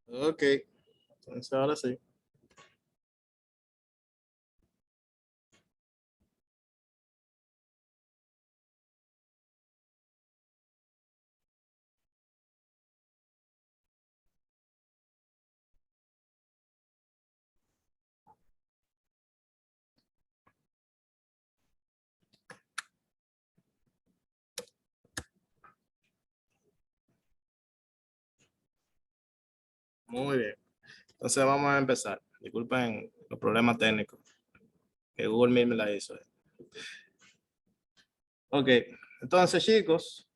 Ok, entonces ahora sí. Muy bien. Entonces vamos a empezar. Disculpen los problemas técnicos que Google Meet me la hizo. Ok, entonces chicos,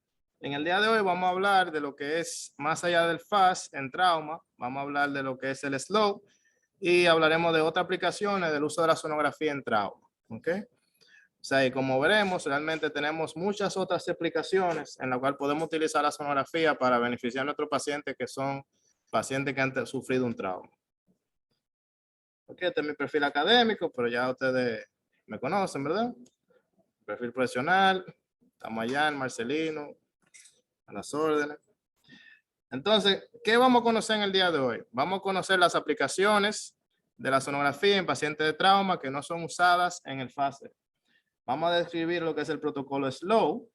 en el día de hoy vamos a hablar de lo que es más allá del FAST en trauma. Vamos a hablar de lo que es el SLOW y hablaremos de otras aplicaciones del uso de la sonografía en trauma. Ok. O sea, y como veremos, realmente tenemos muchas otras aplicaciones en las cuales podemos utilizar la sonografía para beneficiar a nuestros pacientes que son pacientes que han sufrido un trauma. Ok, este es mi perfil académico, pero ya ustedes me conocen, ¿verdad? Perfil profesional, estamos allá en Marcelino, a las órdenes. Entonces, ¿qué vamos a conocer en el día de hoy? Vamos a conocer las aplicaciones de la sonografía en pacientes de trauma que no son usadas en el FASE. Vamos a describir lo que es el protocolo SLOW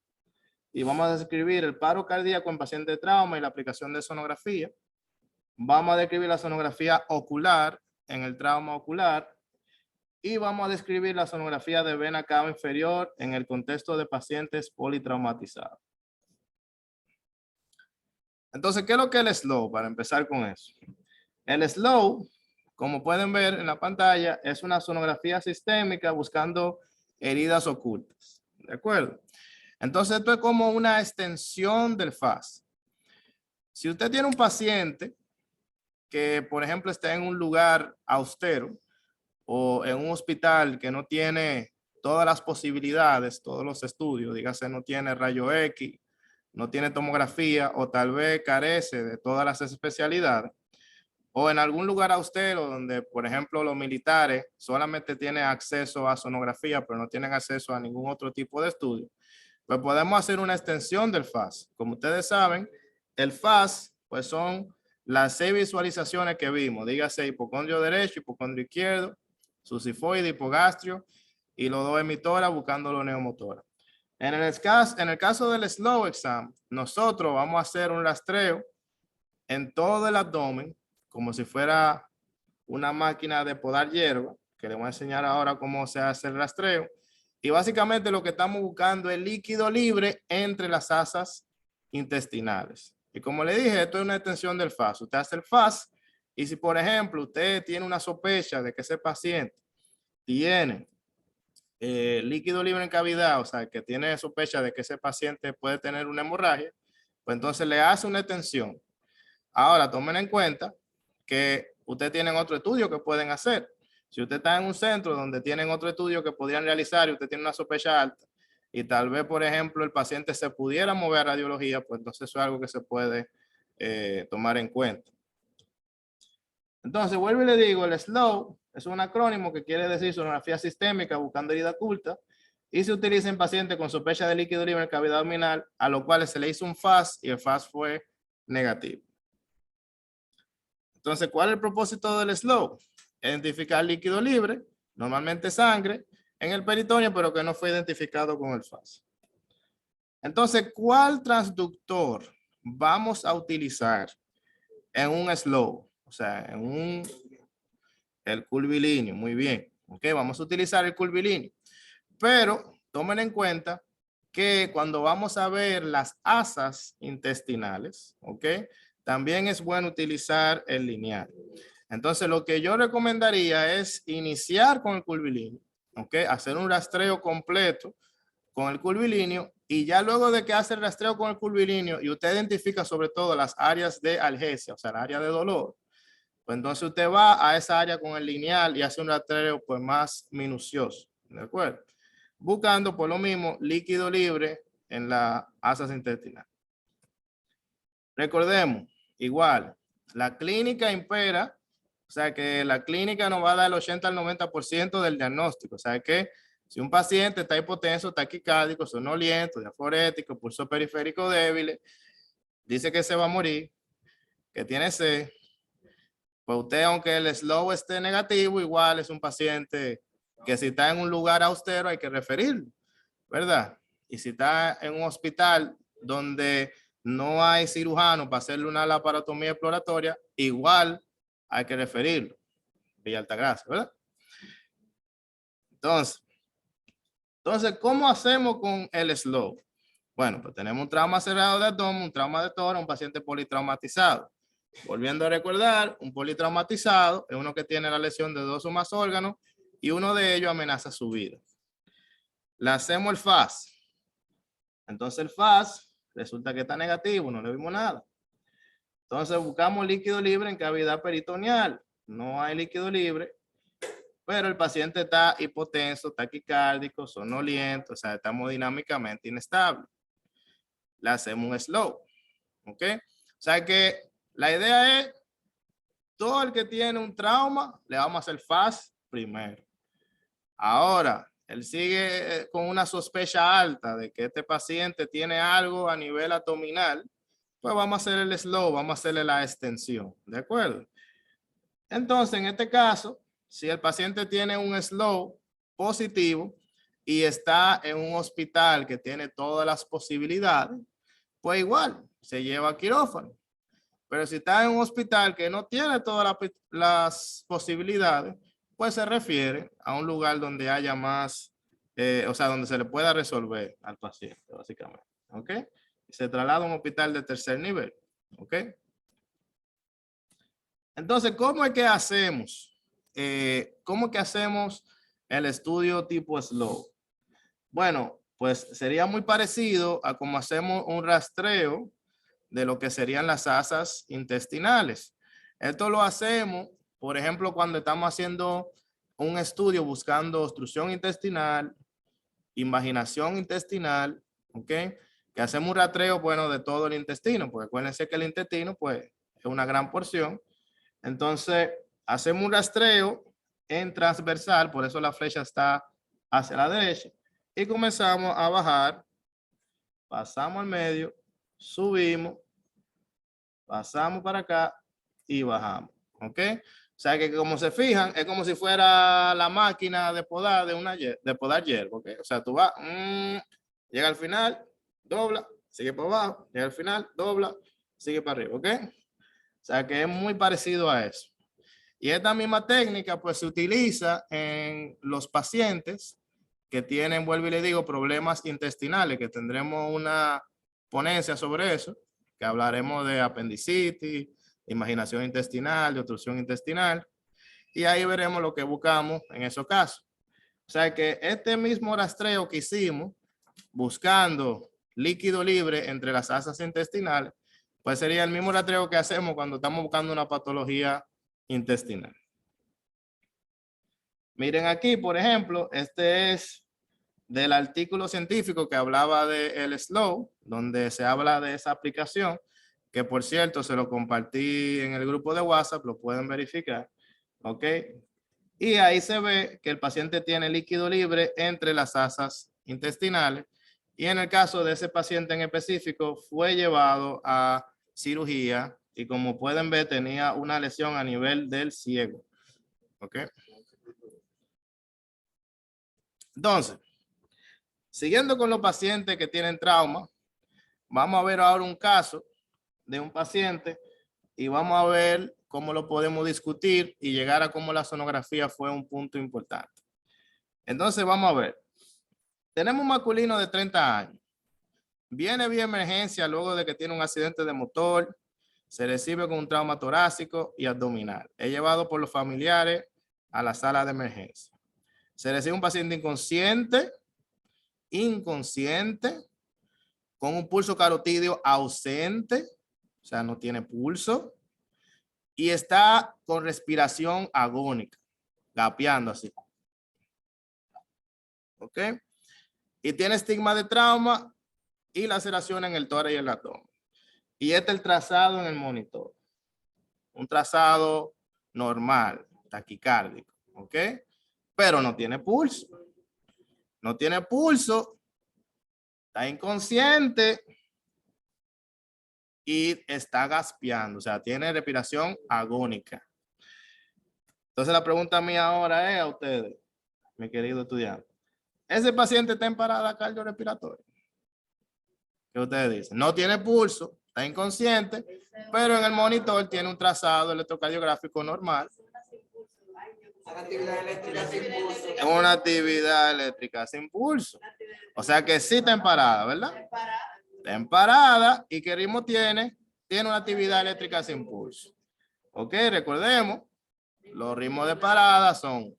y vamos a describir el paro cardíaco en pacientes de trauma y la aplicación de sonografía. Vamos a describir la sonografía ocular en el trauma ocular y vamos a describir la sonografía de vena cava inferior en el contexto de pacientes politraumatizados. Entonces, ¿qué es lo que es el SLOW? Para empezar con eso. El SLOW, como pueden ver en la pantalla, es una sonografía sistémica buscando heridas ocultas. ¿De acuerdo? Entonces, esto es como una extensión del FAST. Si usted tiene un paciente que, por ejemplo, está en un lugar austero o en un hospital que no tiene todas las posibilidades, todos los estudios, dígase, no tiene rayo X, no tiene tomografía o tal vez carece de todas las especialidades, o en algún lugar austero donde, por ejemplo, los militares solamente tienen acceso a sonografía, pero no tienen acceso a ningún otro tipo de estudio, pues podemos hacer una extensión del FAST. Como ustedes saben, el FAST pues son las 6 visualizaciones que vimos, dígase hipocondrio derecho, hipocondrio izquierdo, sucifoide, hipogastrio y los dos emitoras buscando los neumotoras. En el caso del slow exam, nosotros vamos a hacer un rastreo en todo el abdomen, como si fuera una máquina de podar hierba, que les voy a enseñar ahora cómo se hace el rastreo. Y básicamente lo que estamos buscando es líquido libre entre las asas intestinales. Y como le dije, esto es una extensión del FAST. Usted hace el FAST y si, por ejemplo, usted tiene una sospecha de que ese paciente tiene líquido libre en cavidad, o sea, que tiene sospecha de que ese paciente puede tener una hemorragia, pues entonces le hace una extensión. Ahora, tomen en cuenta que ustedes tienen otro estudio que pueden hacer. Si usted está en un centro donde tienen otro estudio que podrían realizar y usted tiene una sospecha alta y tal vez, por ejemplo, el paciente se pudiera mover a radiología, pues entonces eso es algo que se puede tomar en cuenta. Entonces, vuelvo y le digo, el SLOW es un acrónimo que quiere decir sonografía sistémica buscando herida oculta y se utiliza en pacientes con sospecha de líquido libre en cavidad abdominal, a los cuales se le hizo un FAST y el FAST fue negativo. Entonces, ¿cuál es el propósito del SLOW? Identificar líquido libre, normalmente sangre, en el peritoneo, pero que no fue identificado con el FAST. Entonces, ¿cuál transductor vamos a utilizar en un SLOW? O sea, el curvilíneo, muy bien. Ok, vamos a utilizar el curvilíneo. Pero tomen en cuenta que cuando vamos a ver las asas intestinales, ok, también es bueno utilizar el lineal. Entonces, lo que yo recomendaría es iniciar con el curvilíneo, ok, hacer un rastreo completo con el curvilíneo y ya luego de que hace el rastreo con el curvilíneo y usted identifica sobre todo las áreas de algesia, o sea, la área de dolor, pues entonces usted va a esa área con el lineal y hace un rastreo pues más minucioso, ¿de acuerdo? Buscando por lo mismo líquido libre en la asas intestinal. Recordemos, igual, la clínica impera, o sea que la clínica nos va a dar el 80 al 90% del diagnóstico. O sea que si un paciente está hipotenso, taquicárdico, sonoliento, diaforético, pulso periférico débil, dice que se va a morir, que tiene sed, Pues usted, aunque el slow esté negativo, igual es un paciente que si está en un lugar austero hay que referirlo, ¿verdad? Y si está en un hospital donde no hay cirujano para hacerle una laparotomía exploratoria, igual hay que referirlo. Villa Altagracia, ¿verdad? Entonces, ¿cómo hacemos con el slow? Bueno, pues tenemos un trauma cerrado de abdomen, un trauma de tórax, un paciente politraumatizado. Volviendo a recordar, un politraumatizado es uno que tiene la lesión de 2 o más órganos y uno de ellos amenaza su vida. Le hacemos el FAS. Entonces el FAS resulta que está negativo, no le vimos nada. Entonces buscamos líquido libre en cavidad peritoneal. No hay líquido libre, pero el paciente está hipotenso, taquicárdico, sonoliento, o sea, estamos dinámicamente inestables. Le hacemos un slow. ¿Ok? O sea que la idea es, todo el que tiene un trauma, le vamos a hacer FAS primero. Ahora, él sigue con una sospecha alta de que este paciente tiene algo a nivel abdominal, pues vamos a hacer el slow, vamos a hacerle la extensión, ¿de acuerdo? Entonces, en este caso, si el paciente tiene un slow positivo y está en un hospital que tiene todas las posibilidades, pues igual, se lleva a quirófano. Pero si está en un hospital que no tiene todas las posibilidades, pues se refiere a un lugar donde haya más, o sea, donde se le pueda resolver al paciente, básicamente. ¿Ok? Se traslada a un hospital de tercer nivel. ¿Ok? Entonces, ¿cómo es que hacemos? ¿Cómo que hacemos el estudio tipo slow? Bueno, pues sería muy parecido a como hacemos un rastreo de lo que serían las asas intestinales. Esto lo hacemos, por ejemplo, cuando estamos haciendo un estudio buscando obstrucción intestinal, invaginación intestinal, ¿ok? Que hacemos un rastreo, bueno, de todo el intestino, porque acuérdense que el intestino, pues, es una gran porción. Entonces, hacemos un rastreo en transversal, por eso la flecha está hacia la derecha, y comenzamos a bajar, pasamos al medio, subimos, pasamos para acá y bajamos, ¿ok? O sea que como se fijan, es como si fuera la máquina de podar de podar hierba, ¿ok? O sea, tú vas, llega al final, dobla, sigue para abajo, llega al final, dobla, sigue para arriba, ¿ok? O sea que es muy parecido a eso. Y esta misma técnica pues se utiliza en los pacientes que tienen, vuelvo y le digo, problemas intestinales, que tendremos una ponencia sobre eso, que hablaremos de apendicitis, imaginación intestinal, de obstrucción intestinal, y ahí veremos lo que buscamos en esos casos. O sea que este mismo rastreo que hicimos, buscando líquido libre entre las asas intestinales, pues sería el mismo rastreo que hacemos cuando estamos buscando una patología intestinal. Miren aquí, por ejemplo, este es del artículo científico que hablaba de el slow, donde se habla de esa aplicación, que por cierto se lo compartí en el grupo de WhatsApp, lo pueden verificar, ¿ok? Y ahí se ve que el paciente tiene líquido libre entre las asas intestinales y en el caso de ese paciente en específico fue llevado a cirugía y como pueden ver tenía una lesión a nivel del ciego, ¿ok? Entonces, siguiendo con los pacientes que tienen trauma, vamos a ver ahora un caso de un paciente y vamos a ver cómo lo podemos discutir y llegar a cómo la sonografía fue un punto importante. Entonces vamos a ver. Tenemos un masculino de 30 años. Viene vía emergencia luego de que tiene un accidente de motor. Se recibe con un trauma torácico y abdominal. Es llevado por los familiares a la sala de emergencia. Se recibe un paciente inconsciente, con un pulso carotídeo ausente, o sea, no tiene pulso, y está con respiración agónica, gapeando así. ¿Ok? Y tiene estigma de trauma y laceración en el tórax y el abdomen. Y este es el trazado en el monitor. Un trazado normal, taquicárdico, ¿ok? Pero no tiene pulso. No tiene pulso, está inconsciente y está gaspeando, o sea, tiene respiración agónica. Entonces la pregunta mía ahora es a ustedes, mi querido estudiante. ¿Ese paciente está en parada cardiorrespiratoria? ¿Qué ustedes dicen? No tiene pulso, está inconsciente, pero en el monitor tiene un trazado electrocardiográfico normal. Es una actividad eléctrica sin pulso. O sea que sí está en parada, ¿verdad? Está en parada y ¿qué ritmo tiene? Tiene una actividad eléctrica sin pulso. Ok, recordemos, los ritmos de parada son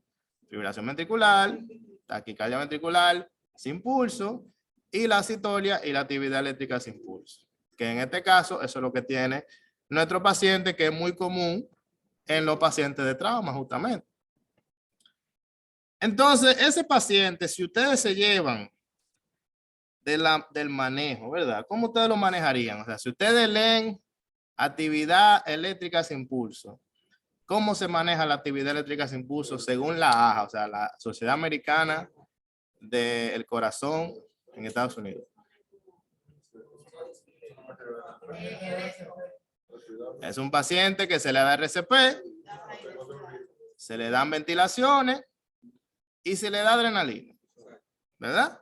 fibrilación ventricular, taquicardia ventricular sin pulso y la asitolia y la actividad eléctrica sin pulso. Que en este caso, eso es lo que tiene nuestro paciente, que es muy común en los pacientes de trauma, justamente. Entonces, ese paciente, si ustedes se llevan del manejo, ¿verdad? ¿Cómo ustedes lo manejarían? O sea, si ustedes leen actividad eléctrica sin pulso, ¿cómo se maneja la actividad eléctrica sin pulso según la AJA, o sea, la Sociedad Americana del Corazón en Estados Unidos? Es un paciente que se le da RCP, se le dan ventilaciones y se le da adrenalina, ¿verdad?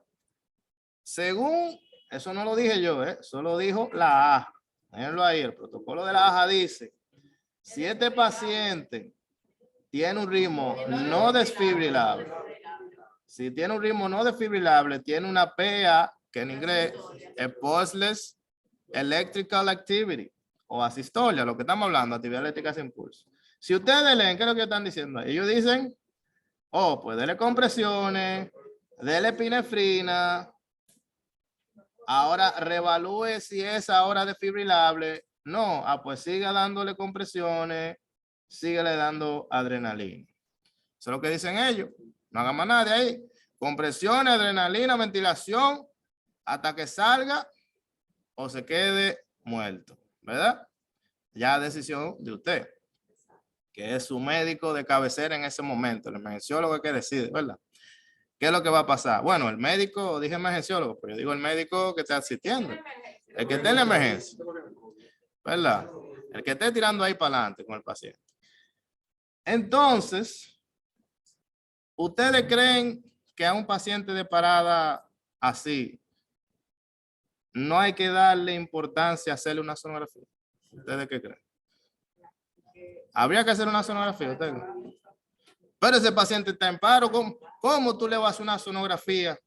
Según, eso no lo dije yo, eso lo dijo la AJA. Déjenlo ahí, el protocolo de la AJA dice, si este paciente tiene un ritmo no desfibrilable, si tiene un ritmo no desfibrilable, tiene una PA, que en inglés es Pulseless Electrical Activity, o asistolia, lo que estamos hablando, actividad eléctrica sin pulso. Si ustedes leen, ¿qué es lo que están diciendo? Ellos dicen, oh, pues dele compresiones, dele epinefrina, ahora reevalúe si es ahora desfibrilable. No, pues siga dándole compresiones, síguele dando adrenalina. Eso es lo que dicen ellos. No hagan más nada de ahí. Compresiones, adrenalina, ventilación, hasta que salga o se quede muerto, ¿verdad? Ya decisión de usted, que es su médico de cabecera en ese momento, el emergenciólogo que decide, ¿verdad? ¿Qué es lo que va a pasar? Bueno, el médico, dije emergenciólogo, pero yo digo el médico que está asistiendo, el que esté en la emergencia, ¿verdad? El que esté tirando ahí para adelante con el paciente. Entonces, ¿ustedes creen que a un paciente de parada así no hay que darle importancia a hacerle una sonografía? ¿Ustedes qué creen? ¿Habría que hacer una sonografía? ¿Ustedes? Pero ese paciente está en paro. ¿Cómo tú le vas a hacer una sonografía?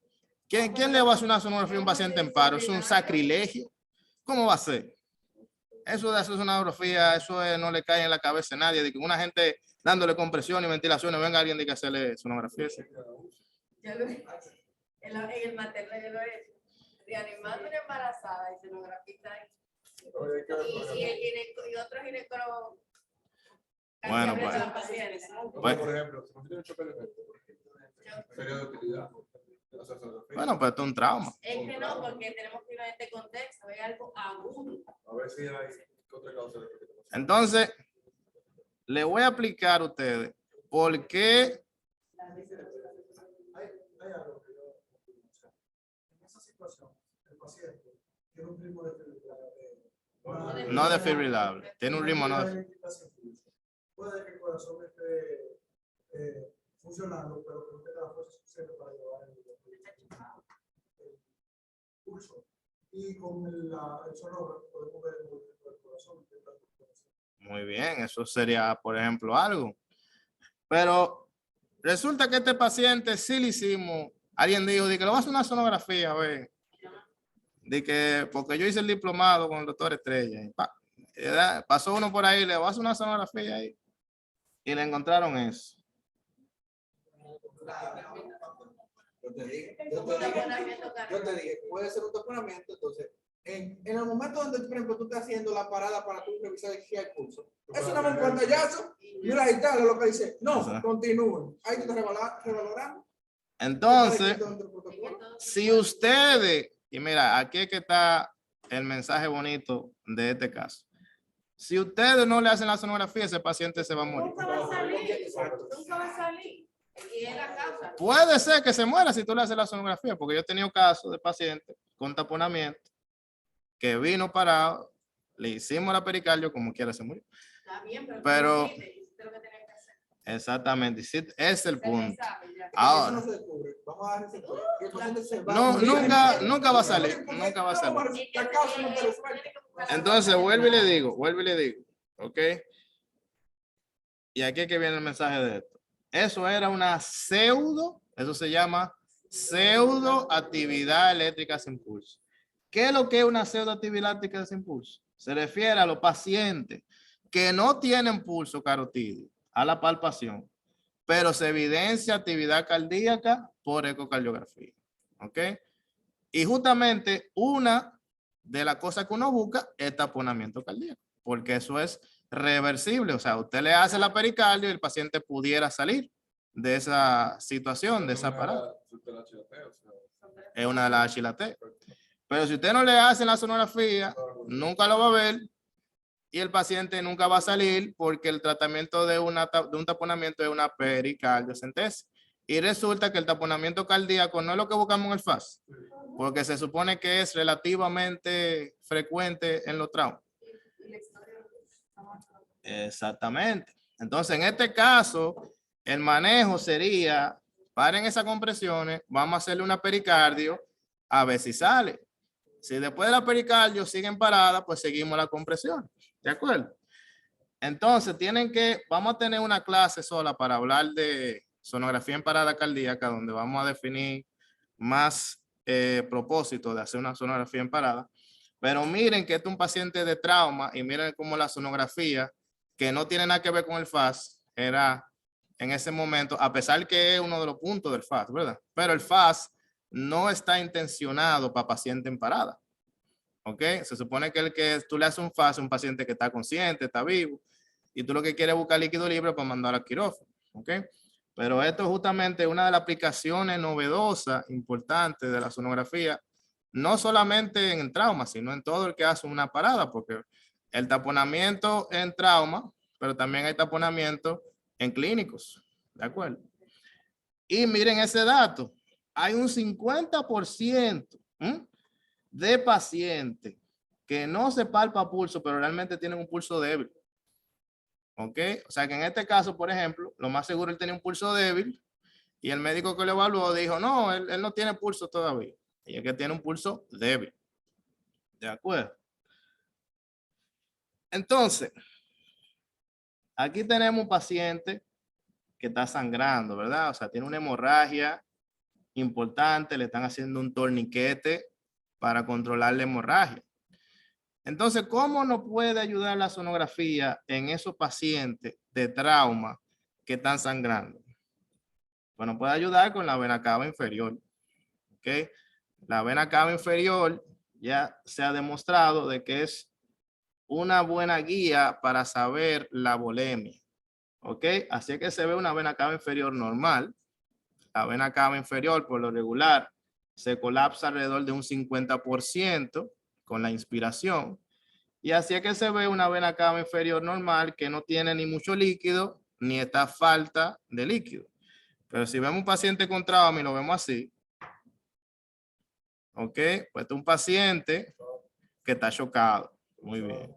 ¿Quién le va a hacer una sonografía a un paciente en paro? ¿Es un sacrilegio? ¿Cómo va a ser? Eso de hacer sonografía, eso no le cae en la cabeza a nadie. De que una gente dándole compresión y ventilaciones, venga alguien de que hacerle sonografía. ¿Sí? Yo lo en el materno yo lo he hecho. Reanimando una embarazada y sonografista. Y otro ginecólogo. Bueno, pues, por ejemplo, si no tiene un choque de efecto, periodo de utilidad. Bueno, pues esto es un trauma. Es que no, porque tenemos que ir a este contexto, es algo agudo. A ver si hay otra causa de Entonces, le voy a explicar a ustedes por qué. Hay algo que yo, en esa situación, el paciente tiene un ritmo No desfibrilable, tiene un ritmo no desfibrilable. Puede que el corazón esté funcionando, pero que no tenga la fuerza suficiente para llevar el pulso. Y con el sonógrafo podemos ver el movimiento del corazón. Muy bien, eso sería, por ejemplo, algo. Pero resulta que este paciente sí le hicimos, alguien dijo, de que lo va a hacer una sonografía, a ver. De que, porque yo hice el diplomado con el doctor Estrella. Y pasó uno por ahí, le va a hacer una sonografía ahí. Y le encontraron eso. Yo te dije, puede ser un taponamiento, entonces, en el momento donde, por ejemplo, tú estás haciendo la parada para tú revisar si hay pulso, eso no es un pantallazo, mira ahí está lo que dice, no, continúen, ahí tú estás revalorando. Entonces, si ustedes, y mira, aquí es que está el mensaje bonito de este caso. Si ustedes no le hacen la sonografía, ese paciente se va a morir. Nunca va a salir, nunca va a salir. Y es la causa. Puede ser que se muera si tú le haces la sonografía, porque yo he tenido casos de pacientes con taponamiento que vino parado, le hicimos la pericardio, como quiera se murió. Está bien, pero Exactamente, sí, es el Se le punto. sabe ya. Eso Ahora, no se descubre. Vamos a dar ese toque. Y el paciente se va. no, Porque- nunca va a salir, nunca va a salir. Y que La causa tiene- no te resuelve. tiene que buscar la Entonces, cosa. vuelvo y le digo, ¿ok? Y aquí es que viene el mensaje de esto. Eso era una eso se llama pseudo actividad eléctrica sin pulso. ¿Qué es lo que es una pseudo actividad eléctrica sin pulso? Se refiere a los pacientes que no tienen pulso carotídeo a la palpación, pero se evidencia actividad cardíaca por ecocardiografía. ¿Ok? Y justamente una de las cosas que uno busca es taponamiento cardíaco, porque eso es reversible. O sea, usted le hace la pericardio y el paciente pudiera salir de esa situación, de esa parada. Es una de las HLT. Pero si usted no le hace la sonografía, nunca lo va a ver y el paciente nunca va a salir porque el tratamiento de un taponamiento es una pericardiocentesis. Y resulta que el taponamiento cardíaco no es lo que buscamos en el FAS, porque se supone que es relativamente frecuente en los traumas. Exactamente. Entonces, en este caso, el manejo sería, paren esas compresiones, vamos a hacerle una pericardio, a ver si sale. Si después de la pericardio siguen paradas, pues seguimos la compresión. ¿De acuerdo? Entonces, vamos a tener una clase sola para hablar de sonografía en parada cardíaca, donde vamos a definir más propósito de hacer una sonografía en parada. Pero miren que este es un paciente de trauma y miren cómo la sonografía, que no tiene nada que ver con el FAS, era en ese momento, a pesar que es uno de los puntos del FAS, ¿verdad? Pero el FAS no está intencionado para paciente en parada. ¿Ok? Se supone que el que tú le haces un FAS es un paciente que está consciente, está vivo, y tú lo que quieres es buscar líquido libre para mandar al quirófano. ¿Ok? Pero esto es justamente una de las aplicaciones novedosas, importantes de la sonografía, no solamente en trauma, sino en todo el que hace una parada, porque el taponamiento en trauma, pero también hay taponamiento en clínicos. ¿De acuerdo? Y miren ese dato. Hay un 50% de pacientes que no se palpa pulso, pero realmente tienen un pulso débil. ¿Ok? O sea que en este caso, por ejemplo, lo más seguro él tenía un pulso débil y el médico que lo evaluó dijo, no, él no tiene pulso todavía. Y es que tiene un pulso débil. ¿De acuerdo? Entonces, aquí tenemos un paciente que está sangrando, ¿verdad? O sea, tiene una hemorragia importante, le están haciendo un torniquete para controlar la hemorragia. Entonces, ¿cómo nos puede ayudar la sonografía en esos pacientes de trauma que están sangrando? Bueno, puede ayudar con la vena cava inferior. ¿Ok? La vena cava inferior ya se ha demostrado de que es una buena guía para saber la volemia. ¿Ok? Así que se ve una vena cava inferior normal. La vena cava inferior, por lo regular, se colapsa alrededor de un 50% con la inspiración. Y así es que se ve una vena cava inferior normal que no tiene ni mucho líquido, ni está falta de líquido. Pero si vemos un paciente con trauma y lo vemos así, ¿ok? Pues es un paciente que está chocado. Muy bien.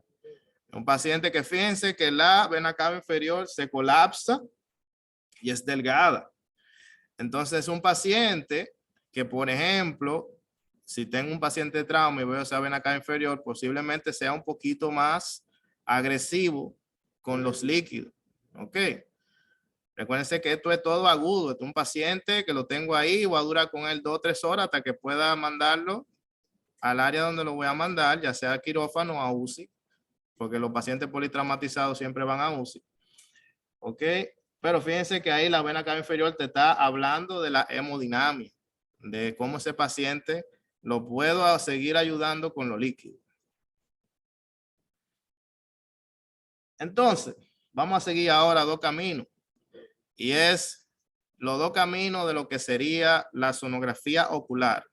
Un paciente que fíjense que la vena cava inferior se colapsa y es delgada. Entonces es un paciente que, por ejemplo, si tengo un paciente de trauma y veo esa vena cava inferior, posiblemente sea un poquito más agresivo con los líquidos. ¿Ok? Recuérdense que esto es todo agudo. Esto es un paciente que lo tengo ahí, voy a durar con él 2 o 3 horas hasta que pueda mandarlo al área donde lo voy a mandar, ya sea a quirófano o a UCI, porque los pacientes politraumatizados siempre van a UCI. ¿Ok? Pero fíjense que ahí la vena cava inferior te está hablando de la hemodinamia, de cómo ese paciente lo puedo seguir ayudando con lo líquido. Entonces, vamos a seguir ahora 2 caminos. Y es los 2 caminos de lo que sería la sonografía ocular.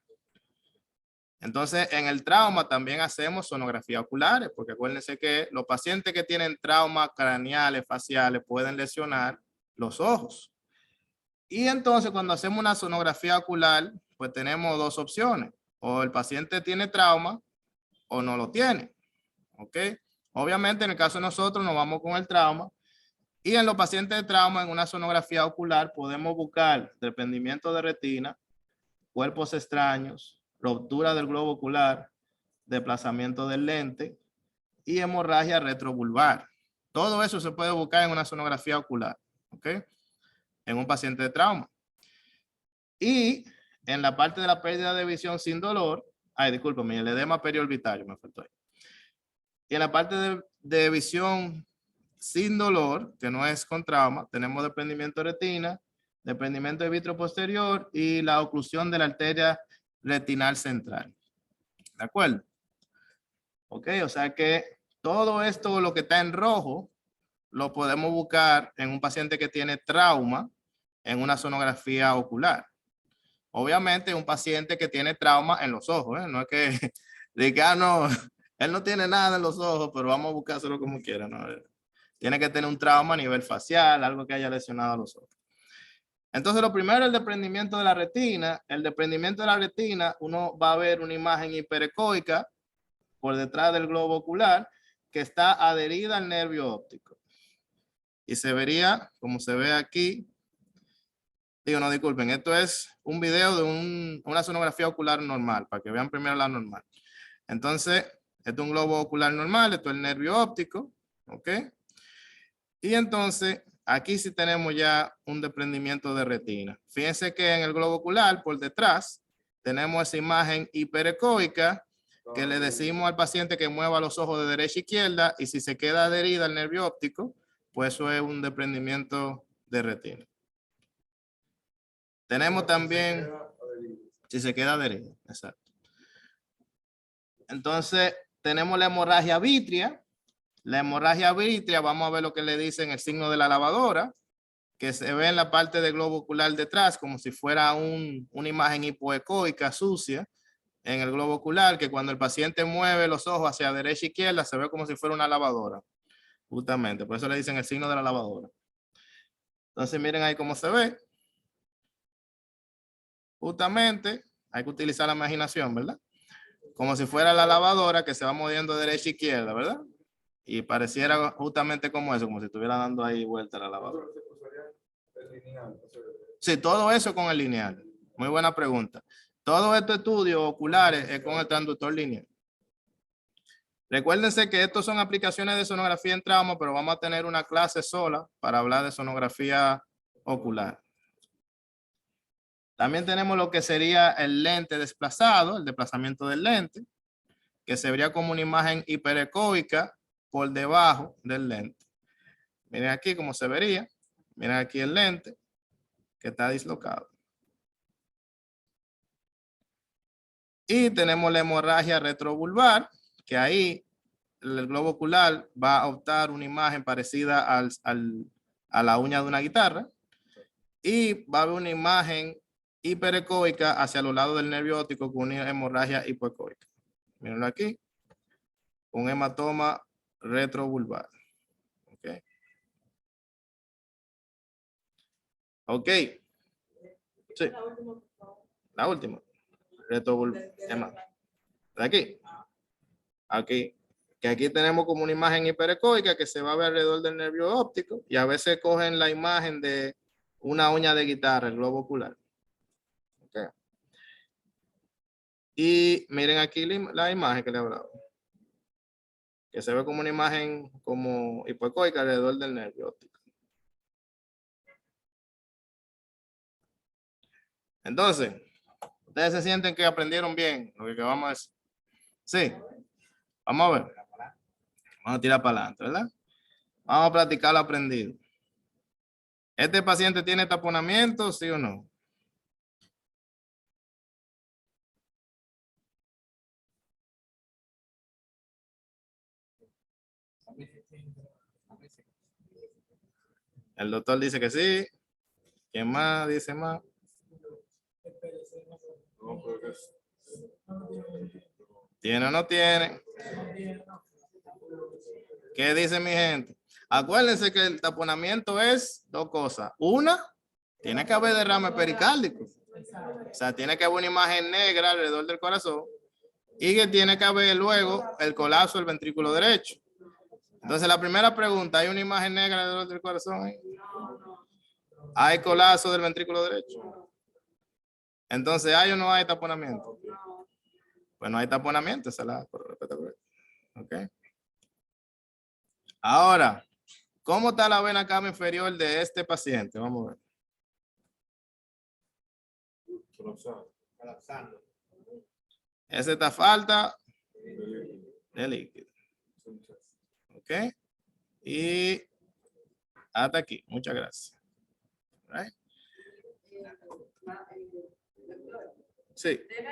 Entonces, en el trauma también hacemos sonografía oculares, porque acuérdense que los pacientes que tienen traumas craneales, faciales, pueden lesionar los ojos. Y entonces, cuando hacemos una sonografía ocular, pues tenemos 2 opciones. O el paciente tiene trauma o no lo tiene. ¿Ok? Obviamente, en el caso de nosotros, nos vamos con el trauma. Y en los pacientes de trauma, en una sonografía ocular, podemos buscar desprendimiento de retina, cuerpos extraños, ruptura del globo ocular, desplazamiento del lente y hemorragia retrovulvar. Todo eso se puede buscar en una sonografía ocular, ¿ok? En un paciente de trauma. Y en la parte de la pérdida de visión sin dolor, discúlpame, el edema periorbitario me faltó ahí. Y en la parte de visión sin dolor, que no es con trauma, tenemos desprendimiento de retina, desprendimiento de vitro posterior y la oclusión de la arteria retinal central. ¿De acuerdo? Ok, o sea que todo esto, lo que está en rojo, lo podemos buscar en un paciente que tiene trauma en una sonografía ocular. Obviamente un paciente que tiene trauma en los ojos, no es que diga, no, él no tiene nada en los ojos, pero vamos a buscárselo como quiera, ¿no? Tiene que tener un trauma a nivel facial, algo que haya lesionado a los ojos. Entonces, lo primero es el desprendimiento de la retina. El desprendimiento de la retina, uno va a ver una imagen hiperecoica por detrás del globo ocular que está adherida al nervio óptico. Y se vería, como se ve aquí, digo, no, disculpen, esto es un video de una sonografía ocular normal, para que vean primero la normal. Entonces, esto es un globo ocular normal, esto es el nervio óptico, ¿ok? Y entonces, aquí sí tenemos ya un desprendimiento de retina. Fíjense que en el globo ocular, por detrás, tenemos esa imagen hiperecoica que le decimos al paciente que mueva los ojos de derecha a izquierda y si se queda adherida al nervio óptico, pues eso es un desprendimiento de retina. Tenemos también, si se queda adherida, exacto. Entonces, tenemos la hemorragia vítrea. La hemorragia vítrea, vamos a ver lo que le dicen el signo de la lavadora, que se ve en la parte del globo ocular detrás, como si fuera una imagen hipoecoica sucia en el globo ocular, que cuando el paciente mueve los ojos hacia derecha e izquierda, se ve como si fuera una lavadora. Justamente, por eso le dicen el signo de la lavadora. Entonces, miren ahí cómo se ve. Justamente, hay que utilizar la imaginación, ¿verdad? Como si fuera la lavadora que se va moviendo de derecha a izquierda, ¿verdad? Y pareciera justamente como eso, como si estuviera dando ahí vuelta la lavadora. Sí, todo eso con el lineal. Muy buena pregunta. Todos estos estudios oculares es con el transductor lineal. Recuérdense que estos son aplicaciones de sonografía en trauma, pero vamos a tener una clase sola para hablar de sonografía ocular. También tenemos lo que sería el lente desplazado, el desplazamiento del lente, que se vería como una imagen hiperecoica por debajo del lente. Miren aquí cómo se vería. Miren aquí el lente que está dislocado. Y tenemos la hemorragia retrovulvar, que ahí el globo ocular va a optar una imagen parecida a la uña de una guitarra. Y va a haber una imagen hiperecoica hacia los lados del nervio óptico con una hemorragia hipoecoica. Mírenlo aquí. Un hematoma retrovulvar. Ok. Ok. Sí. La última. Retrovulvar. ¿De aquí? Aquí. Que aquí tenemos como una imagen hiperecoica que se va a ver alrededor del nervio óptico y a veces cogen la imagen de una uña de guitarra, el globo ocular. Okay. Y miren aquí la imagen que le he hablado. Que se ve como una imagen como hipoecoica alrededor del nervio óptico. Entonces, ustedes se sienten que aprendieron bien lo que vamos a decir. Sí. Vamos a ver. Vamos a tirar para adelante, ¿verdad? Vamos a practicar lo aprendido. ¿Este paciente tiene taponamiento, sí o no? El doctor dice que sí. ¿Quién más dice más? ¿Tiene o no tiene? ¿Qué dice mi gente? Acuérdense que el taponamiento es dos cosas. Una, tiene que haber derrame pericárdico. O sea, tiene que haber una imagen negra alrededor del corazón y que tiene que haber luego el colapso del ventrículo derecho. Entonces, la primera pregunta, ¿hay una imagen negra alrededor del corazón ahí? No. ¿Hay colapso del ventrículo derecho? Entonces, ¿hay o no hay taponamiento? No. Pues no hay taponamiento, esa es la respuesta correcta. Ok. Ahora, ¿cómo está la vena cava inferior de este paciente? Vamos a ver. Colapsando. Ese está falta de líquido. Ok. Y hasta aquí. Muchas gracias. Right. Sí, Dele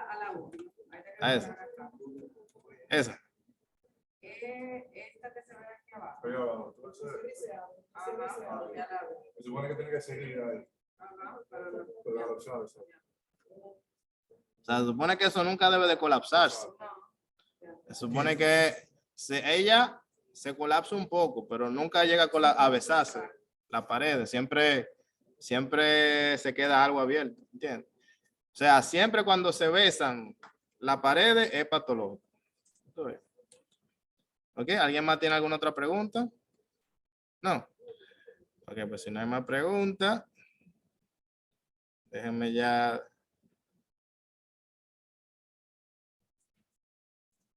a la última. a esa. Esa. Esta que se ve aquí abajo. Pero, entonces, Ajá, ya la veo. se supone que tiene que seguir ahí. Ajá, pero no. Pero la opción es O sea, se supone que eso nunca debe de colapsarse. Se supone que ella se colapsa un poco, pero nunca llega a besarse la pared. Siempre se queda algo abierto, ¿entiendes? O sea, siempre cuando se besan la pared es patológico. ¿Ok? ¿Alguien más tiene alguna otra pregunta? No. Ok, pues si no hay más preguntas, déjenme ya